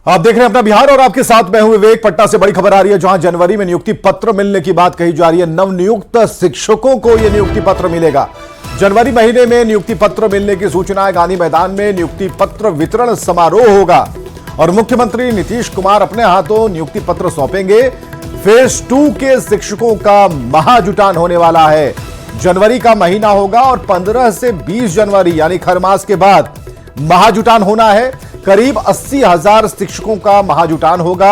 आप देख रहे हैं अपना बिहार और आपके साथ मैं हूं विवेक। पटना से बड़ी खबर आ रही है, जहां जनवरी में नियुक्ति पत्र मिलने की बात कही जा रही है। नवनियुक्त शिक्षकों को यह नियुक्ति पत्र मिलेगा। जनवरी महीने में नियुक्ति पत्र मिलने की सूचना है। गांधी मैदान में नियुक्ति पत्र वितरण समारोह होगा और मुख्यमंत्री नीतीश कुमार अपने हाथों नियुक्ति पत्र सौंपेंगे। फेज 2 के शिक्षकों का महाजुटान होने वाला है। जनवरी का महीना होगा और 15 से 20 जनवरी यानी खरमास के बाद महाजुटान होना है। करीब 80,000 शिक्षकों का महाजुटान होगा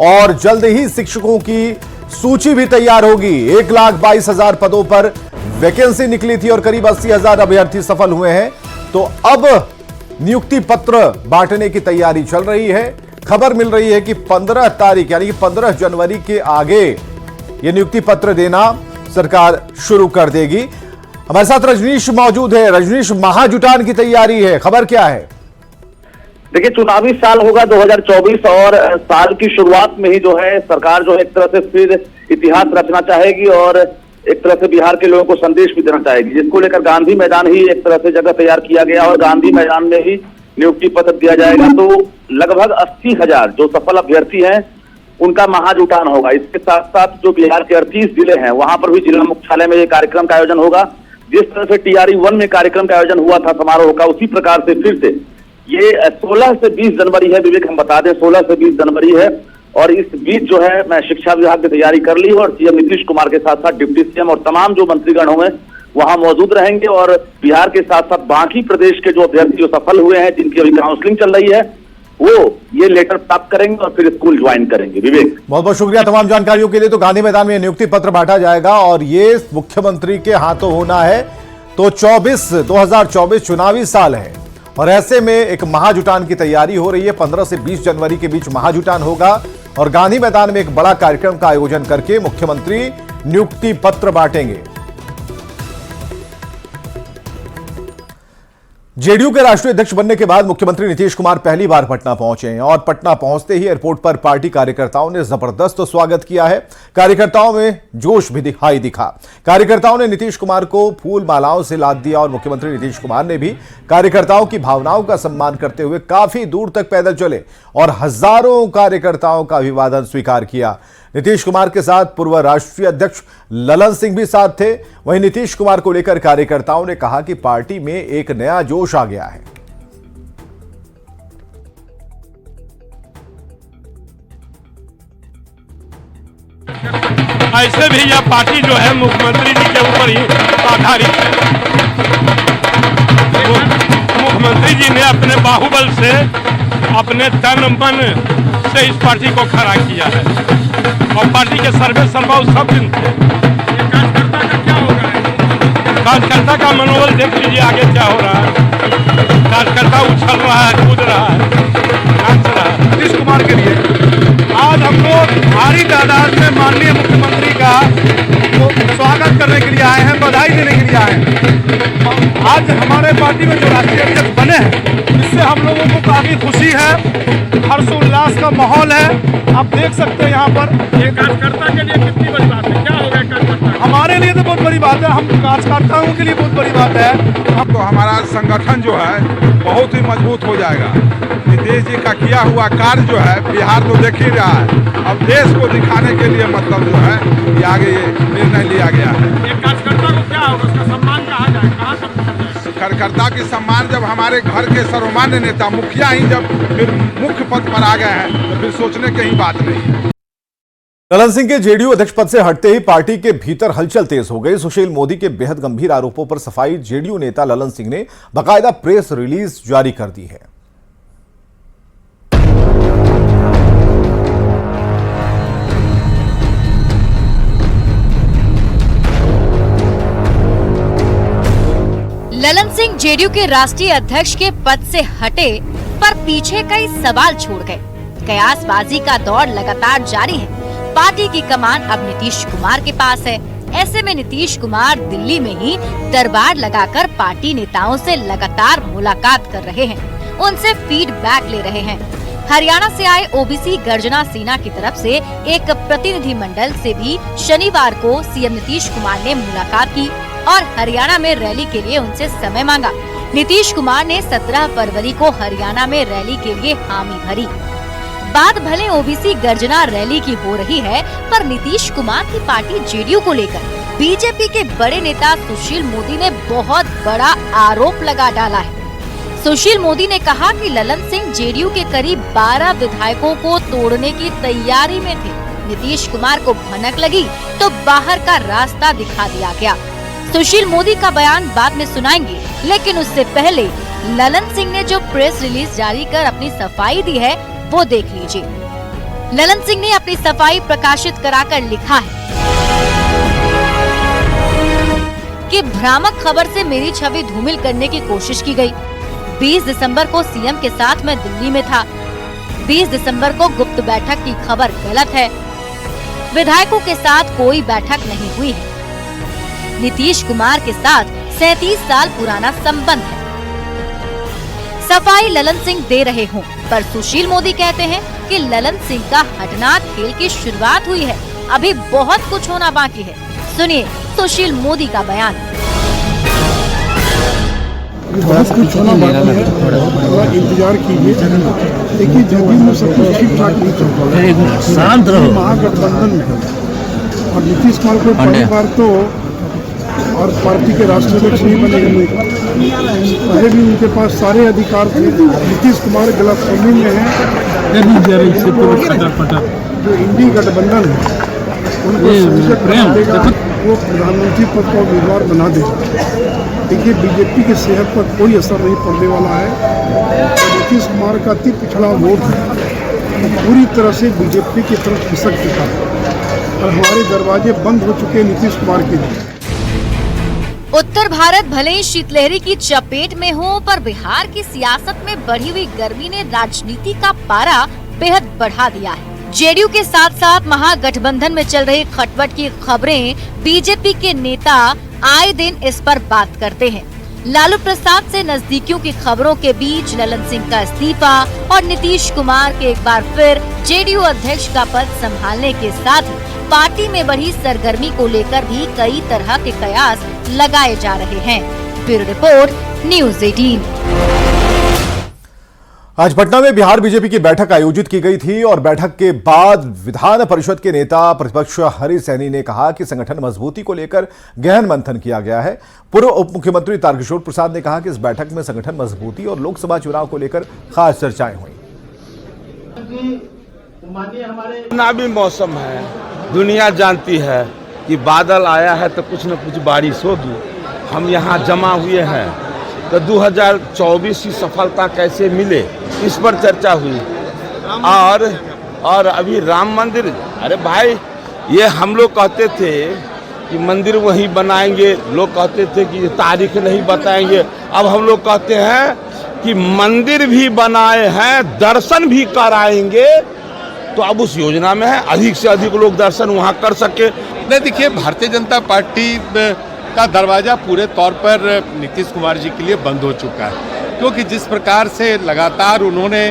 और जल्द ही शिक्षकों की सूची भी तैयार होगी। 1,22,000 पदों पर वैकेंसी निकली थी और करीब 80,000 अभ्यर्थी सफल हुए हैं। तो अब नियुक्ति पत्र बांटने की तैयारी चल रही है। खबर मिल रही है कि 15 तारीख यानी कि 15 जनवरी के आगे यह नियुक्ति पत्र देना सरकार शुरू कर देगी। हमारे साथ रजनीश मौजूद है। रजनीश, महाजुटान की तैयारी है, खबर क्या है? देखिए, चुनावी साल होगा 2024 और साल की शुरुआत में ही जो है सरकार जो है एक तरह से फिर इतिहास रचना चाहेगी और एक तरह से बिहार के लोगों को संदेश भी देना चाहेगी, जिसको लेकर गांधी मैदान ही एक तरह से जगह तैयार किया गया और गांधी मैदान में ही नियुक्ति पत्र दिया जाएगा। तो लगभग 80,000 जो सफल अभ्यर्थी हैं उनका महाजुटान होगा। इसके साथ साथ जो बिहार के 38 जिले हैं वहां पर भी जिला मुख्यालय में ये कार्यक्रम का आयोजन होगा। जिस तरह से TRE 1 में कार्यक्रम का आयोजन हुआ था समारोह का, उसी प्रकार से फिर से ये 16 से 20 जनवरी है। विवेक, हम बता दें 16 से 20 जनवरी है और इस बीच जो है मैं शिक्षा विभाग की तैयारी कर ली और CM नीतीश कुमार के साथ साथ डिप्टी CM और तमाम जो मंत्रीगण होंगे वहां मौजूद रहेंगे और बिहार के साथ साथ बाकी प्रदेश के जो अभ्यर्थी जो सफल हुए हैं, जिनकी अभी काउंसलिंग चल रही है, वो ये लेटर प्राप्त करेंगे और फिर स्कूल ज्वाइन करेंगे। विवेक, बहुत बहुत शुक्रिया तमाम जानकारियों के लिए। तो गांधी मैदान में नियुक्ति पत्र बांटा जाएगा और ये मुख्यमंत्री के हाथों होना है। तो 2024 चुनावी साल है और ऐसे में एक महाजुटान की तैयारी हो रही है। 15 से 20 जनवरी के बीच महाजुटान होगा और गांधी मैदान में एक बड़ा कार्यक्रम का आयोजन करके मुख्यमंत्री नियुक्ति पत्र बांटेंगे। जेडीयू के राष्ट्रीय अध्यक्ष बनने के बाद मुख्यमंत्री नीतीश कुमार पहली बार पटना पहुंचे हैं और पटना पहुंचते ही एयरपोर्ट पर पार्टी कार्यकर्ताओं ने जबरदस्त स्वागत किया है। कार्यकर्ताओं में जोश भी दिखा। कार्यकर्ताओं ने नीतीश कुमार को फूल मालाओं से लाद दिया और मुख्यमंत्री नीतीश कुमार ने भी कार्यकर्ताओं की भावनाओं का सम्मान करते हुए काफी दूर तक पैदल चले और हजारों कार्यकर्ताओं का अभिवादन स्वीकार किया। नीतीश कुमार के साथ पूर्व राष्ट्रीय अध्यक्ष ललन सिंह भी साथ थे। वहीं नीतीश कुमार को लेकर कार्यकर्ताओं ने कहा कि पार्टी में एक नया जोश आ गया है। ऐसे भी यह पार्टी जो है मुख्यमंत्री जी के ऊपर ही आधारित है। मुख्यमंत्री जी ने अपने बाहुबल से, अपने तन मन से इस पार्टी को खड़ा किया है और पार्टी के सर्वे संभव सब दिन कार्यकर्ता का क्या हो रहा है, कार्यकर्ता का मनोबल देख लीजिए आगे क्या हो रहा है। कार्यकर्ता उछल रहा है, कूद रहा है, नाच रहा है। नीतीश कुमार के लिए आज हम लोग भारी तादाद में माननीय मुख्यमंत्री का स्वागत करने के लिए आए हैं, बधाई देने के लिए आए हैं। आज हमारे पार्टी में जो राष्ट्रीय अध्यक्ष बने हैं, इससे हम लोगों को काफी खुशी है, हर्षोल्लास का माहौल है। आप देख सकते हैं यहाँ पर ये कार्यकर्ता के लिए कितनी बड़ी बात है। क्या हो गया कार्यकर्ता? हमारे लिए तो बहुत बड़ी बात है, हम कार्यकर्ताओं के लिए बहुत बड़ी बात है। तो हमारा संगठन जो है बहुत ही मजबूत हो जाएगा। नीतीश जी का किया हुआ कार्य जो है बिहार तो देख ही रहा है। अब देश को दिखाने के लिए मतलब जो है कि आगे ये निर्णय लिया गया है। एक कार्यकर्ता को क्या होगा, उसका सम्मान कहा जाए, कहाँ तक? कार्यकर्ता की सम्मान जब हमारे घर के सर्वमान्य नेता मुखिया ही जब फिर मुख्य पद पर आ गए हैं तो फिर सोचने की ही बात नहीं है। ललन सिंह के जेडीयू अध्यक्ष पद से हटते ही पार्टी के भीतर हलचल तेज हो गई। सुशील मोदी के बेहद गंभीर आरोपों पर सफाई जेडीयू नेता ललन सिंह ने बाकायदा प्रेस रिलीज जारी कर दी है। ललन सिंह जेडीयू के राष्ट्रीय अध्यक्ष के पद से हटे पर पीछे कई सवाल छोड़ गए। कयासबाजी का दौर लगातार जारी है। पार्टी की कमान अब नीतीश कुमार के पास है। ऐसे में नीतीश कुमार दिल्ली में ही दरबार लगाकर पार्टी नेताओं से लगातार मुलाकात कर रहे हैं, उनसे फीडबैक ले रहे हैं। हरियाणा से आए ओबीसी गर्जना सेना की तरफ से एक प्रतिनिधि मंडल से भी शनिवार को सीएम नीतीश कुमार ने मुलाकात की और हरियाणा में रैली के लिए उनसे समय मांगा। नीतीश कुमार ने 17 फरवरी को हरियाणा में रैली के लिए हामी भरी। बात भले ओबीसी गर्जना रैली की हो रही है, पर नीतीश कुमार की पार्टी जेडीयू को लेकर बीजेपी के बड़े नेता सुशील मोदी ने बहुत बड़ा आरोप लगा डाला है। सुशील मोदी ने कहा कि ललन सिंह जेडीयू के करीब 12 विधायकों को तोड़ने की तैयारी में थे। नीतीश कुमार को भनक लगी तो बाहर का रास्ता दिखा दिया गया। सुशील मोदी का बयान बाद में सुनाएंगे, लेकिन उससे पहले ललन सिंह ने जो प्रेस रिलीज जारी कर अपनी सफाई दी है वो देख लीजिए। ललन सिंह ने अपनी सफाई प्रकाशित कराकर लिखा है कि भ्रामक खबर से मेरी छवि धूमिल करने की कोशिश की गई। 20 दिसंबर को सीएम के साथ मैं दिल्ली में था। 20 दिसंबर को गुप्त बैठक की खबर गलत है। विधायकों के साथ कोई बैठक नहीं हुई है। नीतीश कुमार के साथ 37 साल पुराना संबंध है। सफाई ललन सिंह दे रहे हों, पर सुशील मोदी कहते हैं कि ललन सिंह का हटना खेल की शुरुआत हुई है, अभी बहुत कुछ होना बाकी है। सुनिए सुशील मोदी का बयान। बहुत कुछ होना बाकी है, थोड़ा इंतजार कीजिए। देखिए जदयू में सब कुछ ठीक ठाक नहीं चल रहा है, शांत रहो। महागठबंधन में है और नीतीश कुमार को पहली बार तो और पार्टी के राष्ट्रीय अध्यक्ष नहीं बनेंगे। पहले भी उनके पास सारे अधिकार थे। नीतीश कुमार गलतफहमी में है। जो इंडी गठबंधन है उनको वो प्रधानमंत्री पद का उम्मीदवार बना देगा। देखिए बीजेपी की सेहत पर कोई असर नहीं पड़ने वाला है। तो नीतीश कुमार का अति पिछड़ा वोट पूरी तरह से बीजेपी की तरफ खिसक चुका है और हमारे दरवाजे बंद हो चुके हैं नीतीश कुमार के लिए। उत्तर भारत भले ही शीतलहरी की चपेट में हो, पर बिहार की सियासत में बढ़ी हुई गर्मी ने राजनीति का पारा बेहद बढ़ा दिया है। जेडीयू के साथ साथ महागठबंधन में चल रही खटपट की खबरें बीजेपी के नेता आए दिन इस पर बात करते हैं। लालू प्रसाद से नजदीकियों की खबरों के बीच ललन सिंह का इस्तीफा और नीतीश कुमार के एक बार फिर जेडीयू अध्यक्ष का पद संभालने के साथ ही पार्टी में बढ़ी सरगर्मी को लेकर भी कई तरह के कयास लगाए जा रहे हैं। Bureau report, news 18। आज पटना में बिहार बीजेपी की बैठक आयोजित की गई थी और बैठक के बाद विधान परिषद के नेता प्रतिपक्ष हरि सैनी ने कहा कि संगठन मजबूती को लेकर गहन मंथन किया गया है। पूर्व उप मुख्यमंत्री तारकिशोर प्रसाद ने कहा कि इस बैठक में संगठन मजबूती और लोकसभा चुनाव को लेकर खास चर्चाएं हुई। चुनावी मौसम है, दुनिया जानती है कि बादल आया है तो कुछ न कुछ बारिश होगी। हम यहाँ जमा हुए हैं तो 2024 की सफलता कैसे मिले इस पर चर्चा हुई। और अभी राम मंदिर, अरे भाई ये हम लोग कहते थे कि मंदिर वहीं बनाएंगे, लोग कहते थे कि तारीख नहीं बताएंगे। अब हम लोग कहते हैं कि मंदिर भी बनाए हैं, दर्शन भी कराएंगे। तो अब उस योजना में है अधिक से अधिक लोग दर्शन वहाँ कर सके। नहीं, देखिए भारतीय जनता पार्टी का दरवाज़ा पूरे तौर पर नीतीश कुमार जी के लिए बंद हो चुका है, क्योंकि जिस प्रकार से लगातार उन्होंने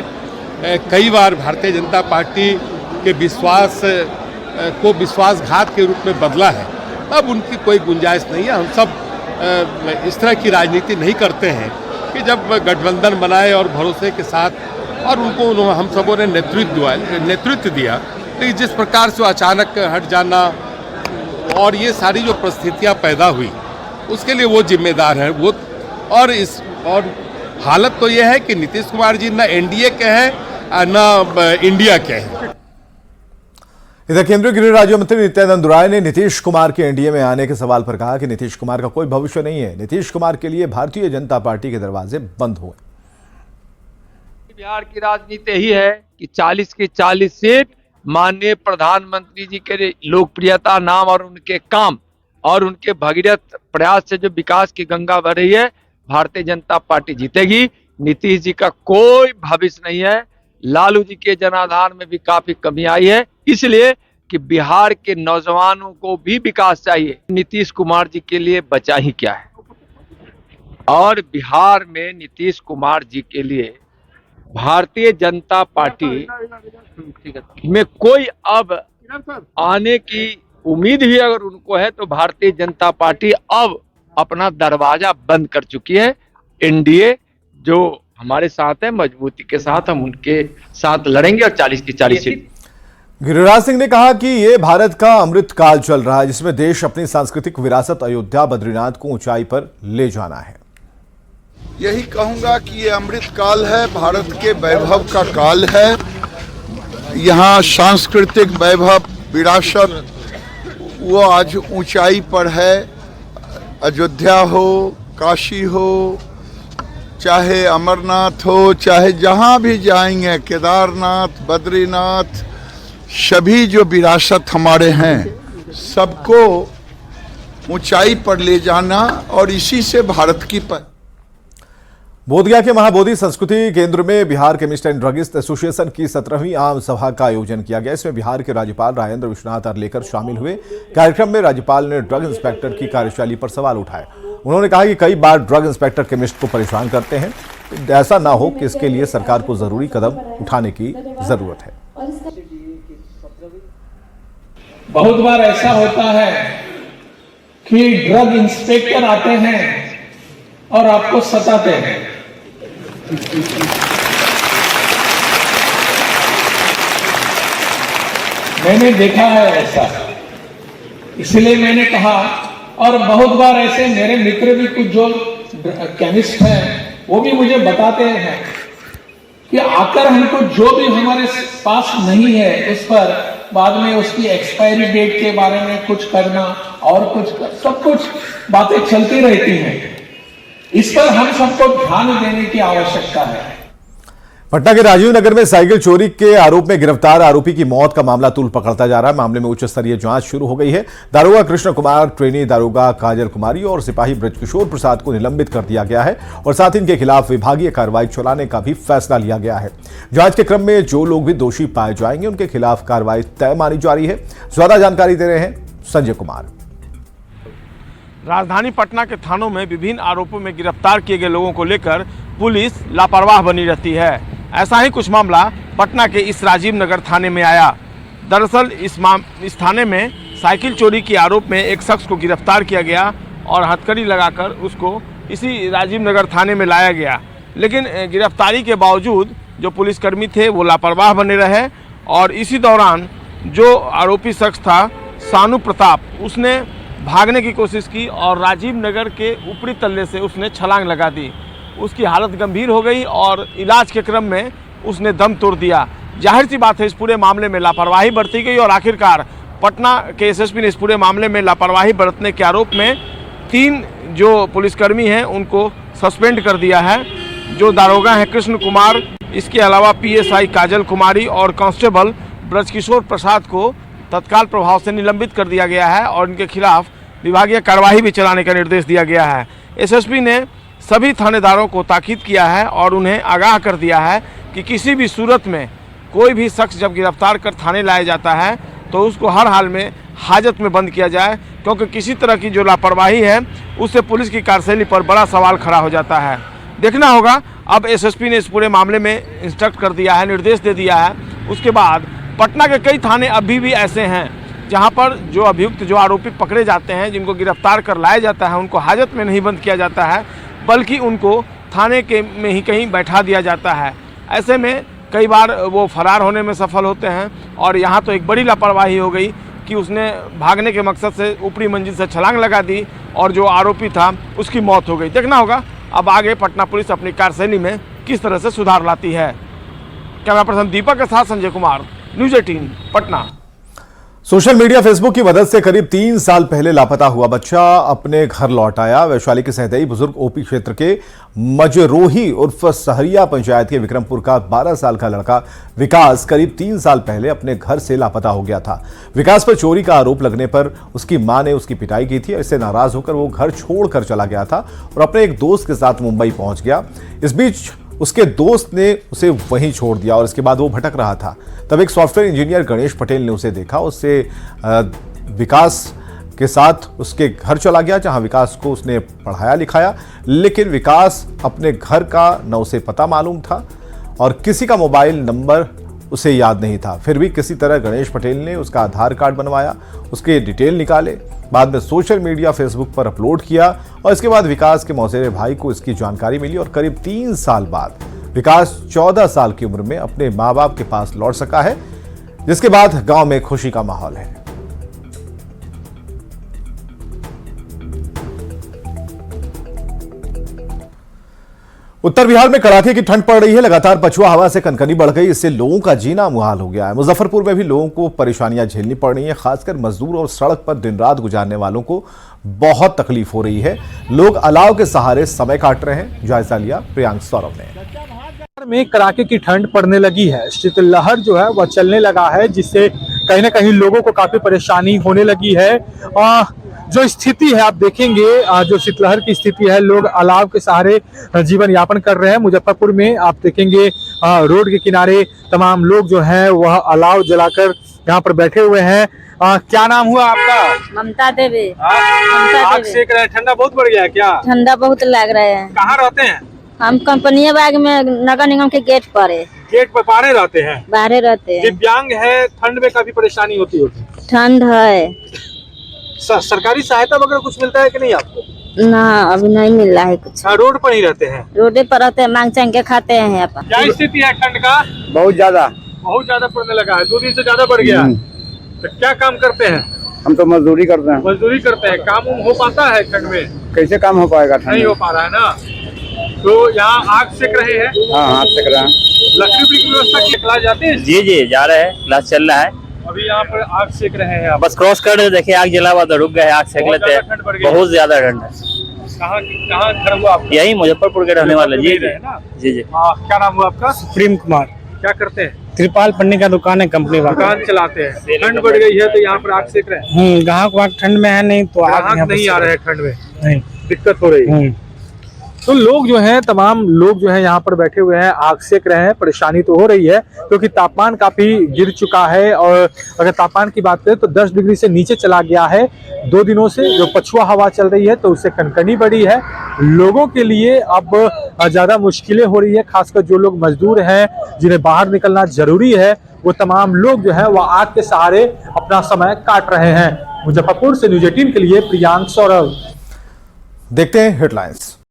कई बार भारतीय जनता पार्टी के विश्वास को विश्वासघात के रूप में बदला है, अब उनकी कोई गुंजाइश नहीं है। हम सब इस तरह की राजनीति नहीं करते हैं कि जब गठबंधन बनाए और भरोसे के साथ और उनको हम सबों ने नेतृत्व दिया, लेकिन जिस प्रकार से अचानक हट जाना और ये सारी जो परिस्थितियां पैदा हुई उसके लिए वो जिम्मेदार है। वो और हालत तो ये है कि नीतीश कुमार जी न एनडीए के हैं न इंडिया के हैं। इधर केंद्रीय गृह राज्य मंत्री नित्यानंद राय ने नीतीश कुमार के एनडीए में आने के सवाल पर कहा कि नीतीश कुमार का कोई भविष्य नहीं है। नीतीश कुमार के लिए भारतीय जनता पार्टी के दरवाजे बंद हुए। बिहार की राजनीति यही है कि 40 की 40 सीट माननीय प्रधानमंत्री जी के लोकप्रियता, नाम और उनके काम और उनके भगीरथ प्रयास से जो विकास की गंगा बह रही है, भारतीय जनता पार्टी जीतेगी। नीतीश जी का कोई भविष्य नहीं है। लालू जी के जनाधार में भी काफी कमी आई है, इसलिए कि बिहार के नौजवानों को भी विकास चाहिए। नीतीश कुमार जी के लिए बचा ही क्या है। और बिहार में नीतीश कुमार जी के लिए भारतीय जनता पार्टी में कोई अब आने की उम्मीद भी अगर उनको है तो भारतीय जनता पार्टी अब अपना दरवाजा बंद कर चुकी है। एनडीए जो हमारे साथ है, मजबूती के साथ हम उनके साथ लड़ेंगे और 40 की 40 सीट। गिरिराज सिंह ने कहा कि ये भारत का अमृत काल चल रहा है, जिसमें देश अपनी सांस्कृतिक विरासत अयोध्या बद्रीनाथ को ऊंचाई पर ले जाना है। यही कहूंगा कि ये अमृत काल है, भारत के वैभव का काल है। यहाँ सांस्कृतिक वैभव विरासत वो आज ऊंचाई पर है। अयोध्या हो, काशी हो, चाहे अमरनाथ हो, चाहे जहाँ भी जाएंगे, केदारनाथ, बद्रीनाथ, सभी जो विरासत हमारे हैं सबको ऊंचाई पर ले जाना और इसी से भारत की बोधगया के महाबोधि संस्कृति केंद्र में Bihar chemist and druggist association की 17वीं आम सभा का आयोजन किया गया। इसमें बिहार के राज्यपाल राजेंद्र विश्वनाथ अर्लेकर शामिल हुए। कार्यक्रम में राज्यपाल ने ड्रग इंस्पेक्टर की कार्यशैली पर सवाल उठाए। उन्होंने कहा कि कई बार ड्रग इंस्पेक्टर केमिस्ट को परेशान करते हैं, ऐसा ना हो कि इसके लिए सरकार को जरूरी कदम उठाने की जरूरत है। बहुत बार ऐसा होता है कि ड्रग इंस्पेक्टर आते हैं और आपको सताते हैं। मैंने देखा है ऐसा, इसलिए मैंने कहा, और बहुत बार ऐसे मेरे मित्र भी कुछ जो केमिस्ट हैं वो भी मुझे बताते हैं कि आकर हमको जो भी हमारे पास नहीं है उस पर बाद में उसकी एक्सपायरी डेट के बारे में कुछ करना और कुछ सब कुछ बातें चलती रहती हैं। इस पर हम सबको ध्यान देने की आवश्यकता है। पटना के राजीव नगर में साइकिल चोरी के आरोप में गिरफ्तार आरोपी की मौत का मामला तूल पकड़ता जा रहा है। मामले में उच्च स्तरीय जांच शुरू हो गई है। दारोगा कृष्ण कुमार, ट्रेनी दारोगा काजल कुमारी और सिपाही ब्रजकिशोर प्रसाद को निलंबित कर दिया गया है और साथ ही इनके खिलाफ विभागीय कार्रवाई चलाने का भी फैसला लिया गया है। जांच के क्रम में जो लोग भी दोषी पाए जाएंगे उनके खिलाफ कार्रवाई तय मानी जा रही है। ज्यादा जानकारी दे रहे हैं संजय कुमार। राजधानी पटना के थानों में विभिन्न आरोपों में गिरफ्तार किए गए लोगों को लेकर पुलिस लापरवाह बनी रहती है। ऐसा ही कुछ मामला पटना के इस राजीव नगर थाने में आया। दरअसल इस थाने में साइकिल चोरी के आरोप में एक शख्स को गिरफ्तार किया गया और हथकड़ी लगाकर उसको इसी राजीव नगर थाने में लाया गया। लेकिन गिरफ्तारी के बावजूद जो पुलिसकर्मी थे वो लापरवाह बने रहे और इसी दौरान जो आरोपी शख्स था सानू प्रताप, उसने भागने की कोशिश की और राजीव नगर के ऊपरी तल्ले से उसने छलांग लगा दी। उसकी हालत गंभीर हो गई और इलाज के क्रम में उसने दम तोड़ दिया। जाहिर सी बात है इस पूरे मामले में लापरवाही बरती गई और आखिरकार पटना के एसएसपी ने इस पूरे मामले में लापरवाही बरतने के आरोप में 3 जो पुलिसकर्मी हैं उनको सस्पेंड कर दिया है। जो दारोगा हैं कृष्ण कुमार, इसके अलावा पीएसआई काजल कुमारी और कांस्टेबल ब्रजकिशोर प्रसाद को तत्काल प्रभाव से निलंबित कर दिया गया है और इनके खिलाफ विभागीय कार्यवाही भी चलाने का निर्देश दिया गया है। एसएसपी ने सभी थानेदारों को ताकीद किया है और उन्हें आगाह कर दिया है कि किसी भी सूरत में कोई भी शख्स जब गिरफ्तार कर थाने लाया जाता है तो उसको हर हाल में हाजत में बंद किया जाए, क्योंकि किसी तरह की जो लापरवाही है उससे पुलिस की कार्यशैली पर बड़ा सवाल खड़ा हो जाता है। देखना होगा, अब एसएसपी ने इस पूरे मामले में इंस्ट्रक्ट कर दिया है, निर्देश दे दिया है। उसके बाद पटना के कई थाने अभी भी ऐसे हैं जहां पर जो अभियुक्त, जो आरोपी पकड़े जाते हैं, जिनको गिरफ्तार कर लाया जाता है, उनको हाजत में नहीं बंद किया जाता है बल्कि उनको थाने के में ही कहीं बैठा दिया जाता है। ऐसे में कई बार वो फरार होने में सफल होते हैं और यहाँ तो एक बड़ी लापरवाही हो गई कि उसने भागने के मकसद से ऊपरी मंजिल से छलांग लगा दी और जो आरोपी था उसकी मौत हो गई। देखना होगा अब आगे पटना पुलिस अपनी कार्यशैली में किस तरह से सुधार लाती है। कैमरा पर्सन दीपक के साथ Sanjay Kumar, news 18 Patna. Social media Facebook की मदद से करीब 3 साल पहले लापता हुआ बच्चा अपने घर लौट आया। वैशाली के सहदेई बुजुर्ग ओपी क्षेत्र के मजरोही उर्फ सहरिया पंचायत के विक्रमपुर का 12 साल का लड़का विकास करीब 3 साल पहले अपने घर से लापता हो गया था। विकास पर चोरी का आरोप लगने पर उसकी मां ने उसकी पिटाई की थी। इससे नाराज होकर वो घर छोड़कर चला गया था और अपने एक दोस्त के साथ मुंबई पहुंच गया। इस बीच उसके दोस्त ने उसे वहीं छोड़ दिया और इसके बाद वो भटक रहा था। तब एक सॉफ्टवेयर इंजीनियर गणेश पटेल ने उसे देखा। उससे विकास के साथ उसके घर चला गया, जहां विकास को उसने पढ़ाया लिखाया। लेकिन विकास अपने घर का न उसे पता मालूम था और किसी का मोबाइल नंबर उसे याद नहीं था। फिर भी किसी तरह गणेश पटेल ने उसका आधार कार्ड बनवाया, उसके डिटेल निकाले, बाद में सोशल मीडिया फेसबुक पर अपलोड किया और इसके बाद विकास के मौसेरे भाई को इसकी जानकारी मिली और करीब 3 साल बाद विकास 14 साल की उम्र में अपने माँ बाप के पास लौट सका है, जिसके बाद गांव में खुशी का माहौल है। उत्तर बिहार में कड़ाके की ठंड पड़ रही है। लगातार पछुआ हवा से कनकनी बढ़ गई, इससे लोगों का जीना मुहाल हो गया है। मुजफ्फरपुर में भी लोगों को परेशानियां झेलनी पड़ रही हैं। खासकर मजदूर और सड़क पर दिन रात गुजारने वालों को बहुत तकलीफ हो रही है। लोग अलाव के सहारे समय काट रहे हैं। जायजा लिया प्रियांक सौरभ ने। में कड़ाके की ठंड पड़ने लगी है, शीतलहर जो है वह चलने लगा है, जिससे कहीं ना कहीं लोगों को काफी परेशानी होने लगी है। जो स्थिति है आप देखेंगे, जो शीतलहर की स्थिति है, लोग अलाव के सहारे जीवन यापन कर रहे हैं। मुजफ्फरपुर में आप देखेंगे रोड के किनारे तमाम लोग जो हैं वह अलाव जलाकर यहाँ पर बैठे हुए हैं। क्या नाम हुआ आपका? ममता देवी। आग सेक रहे हैं, ठंडा बहुत बढ़ गया है क्या? ठंडा बहुत लग रहा है। कहाँ रहते हैं? हम कंपनी बाग में नगर निगम के गेट पर है। गेट पर बाहर रहते हैं? बाहर रहते हैं। दिव्यांग है, ठंड में काफी परेशानी होती होगी। ठंड है। सरकारी सहायता वगैरह कुछ मिलता है कि नहीं आपको? ना, अभी नहीं मिल रहा है कुछ। रोड पर ही रहते हैं? रोडे पर रहते हैं, मांग चांग के खाते हैं यहाँ पर। क्या स्थिति है ठंड का? बहुत ज्यादा पड़ने लगा है, 2 दिन से ज्यादा बढ़ गया। तो क्या काम करते हैं? हम तो मजदूरी करते हैं। मजदूरी करते हैं। काम हो पाता है ठंड में? कैसे काम हो पाएगा? नहीं हो पा रहा है ना। तो यहाँ आग सेक रहे हैं? हाँ, सेक रहे हैं। लकड़ी की व्यवस्था की क्लास जाते हैं? जी जा रहे हैं, क्लास चल रहा है। अभी यहाँ पर आग सेक रहे हैं आप? बस क्रॉस कर रहे, देखिए आग जला हुआ तो रुक गए, आग सेक लेते हैं। बहुत ज्यादा ठंड है। कहाँ घर हुआ आपका? यही मुजफ्फरपुर के रहने वाले। जी। क्या नाम हुआ आपका? सुप्रीम कुमार। क्या करते हैं? त्रिपाल पन्नी का दुकान है, कंपनी वाला। दुकान चलाते हैं। ठंड बढ़ गई है तो यहाँ पर आग सेक रहे हैं। ग्राहक वाग ठंड में है नहीं तो आग नहीं आ रहे हैं ठंड में, नहीं दिक्कत हो रही है। तो लोग जो हैं, तमाम लोग जो हैं यहाँ पर बैठे हुए हैं, आग सेक रहे हैं। परेशानी तो हो रही है क्योंकि तापमान काफी गिर चुका है और अगर तापमान की बात करें तो 10 डिग्री से नीचे चला गया है 2 दिनों से। जो पछुआ हवा चल रही है तो उससे कनकनी बढ़ी है। लोगों के लिए अब ज्यादा मुश्किलें हो रही है, खासकर जो लोग मजदूर हैं, जिन्हें बाहर निकलना जरूरी है, वो तमाम लोग जो है वह आग के सहारे अपना समय काट रहे हैं। मुजफ्फरपुर से न्यूज़ 18 के लिए प्रियांक सौरभ। देखते हैं हेडलाइंस।